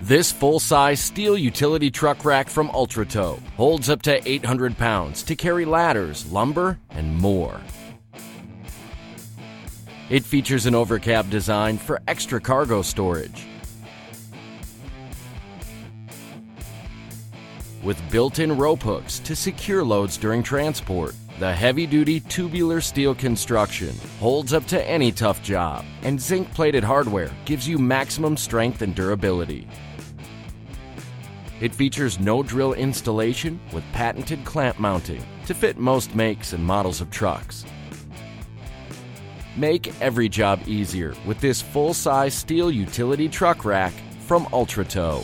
This full-size steel utility truck rack from Ultra-Tow holds up to 800 pounds to carry ladders, lumber, and more. It features an overcab design for extra cargo storage. With built-in rope hooks to secure loads during transport. The heavy-duty tubular steel construction holds up to any tough job, and zinc-plated hardware gives you maximum strength and durability. It features no-drill installation with patented clamp mounting to fit most makes and models of trucks. Make every job easier with this full-size steel utility truck rack from Ultra-Tow.